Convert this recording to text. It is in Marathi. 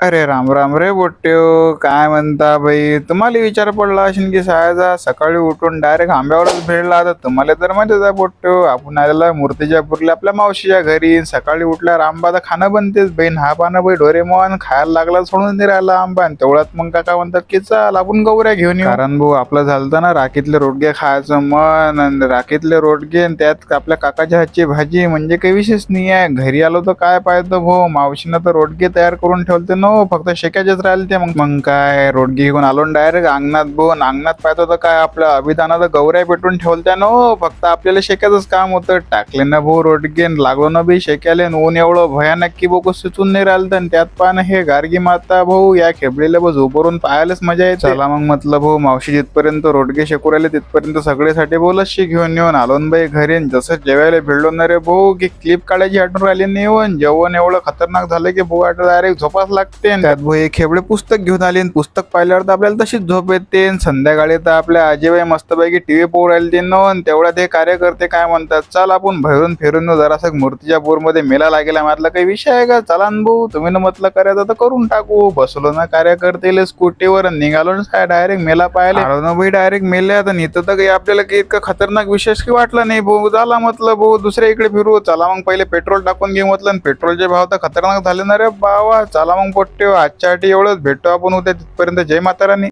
अरे राम राम रे बोट्यो, काय म्हणता बाई? तुम्हाला विचार पडला असेल की सायाचा सकाळी उठून डायरेक्ट आंब्यावरच भेटला. आता तुम्हाला तर माहितीच आहे बोट्यो, आपण आलेला मूर्तिजापूरला आपल्या मावशीच्या घरी. सकाळी उठल्यावर आंबा तर खाणं बनतेच बहीण. हा पाना बाई डोरेमॉन खायला लागला, सोडून नाही राहिला आंबा. आणि तेवढ्यात मग काका म्हणतात की चल आपण गौऱ्या घेऊन येऊ. कारण भाऊ आपलं झालं ना राखीतले रोडगे खायचं मन. आणि राखीतले रोडगे आणि त्यात आपल्या काकाच्या हातची भाजी म्हणजे काही विशेष नाही आहे. घरी आलो तर काय पाहतो भाऊ, मावशीनं तर रोडगे तयार करून ठेवते ना. फक्त शेकायचेच राहिले ते. मग मग काय रोडगी घेऊन आलो डायरेक्ट अंगणात. बोन अंगणात पाहतो तर काय आपल्या अभिधानात गौऱ्या पेटून ठेवत्या ना. फक्त आपल्याला शेकायचंच काम होतं. टाकले ना भाऊ रोडगे, लागलो ना बी शेकायले. ऊन एवढं भयानक की बघू सुचून नाही राहिलं. आणि त्यात पान हे गार्गी माता भाऊ या खेबलेल्या बस उभरून पाहायलाच मजा येते. चला मग म्हटलं भाऊ मावशी जिथपर्यंत रोडगे शेकू राहिले तिथपर्यंत सगळ्यासाठी बोलशी घेऊन येऊन आलो बाई घरी. जसं जेवायला भिडलो ना रे भाऊ की क्लिप काढायची आठवण राहिली नाही. जेवण एवढं खतरनाक झालं की भाऊ आठ डायरेक्ट झोपाच लागते. त्यात भाऊ एक खेबडे पुस्तक घेऊन आले. पुस्तक पाहिल्यावर तर आपल्याला तशीच झोप येते. संध्याकाळी तर आपल्या आजीबाई मस्तपैकी टीव्ही पाहू राहिले ते न. तेवढ्यात हे कार्यकर्ते काय म्हणतात, चल आपण भरून फिरून जरासं मूर्तिजापूरमध्ये मेला लागेला. म्हटलं काही विषय आहे का, चला न भाऊ तुम्ही न म्हटलं करायचं तर करून टाकू. बसलो ना कार्यकर्ते स्कूटीवर निघालो ना डायरेक्ट मेला पाहायला. आलो ना भाई डायरेक्ट मेल्या. तर इथं तर काही आपल्याला काही इतकं खतरनाक विशेष की वाटला नाही भाऊ. झाला म्हटलं भाऊ दुसऱ्या इकडे फिरू. चला मग पहिले पेट्रोल टाकून घेऊ म्हटलं. पेट्रोलचे भाव तर खतरनाक झाले ना रे बावा. चला मग पोट्टे आजच्या एवढंच भेटतो आपण उद्या. तिथपर्यंत जय माता राणी.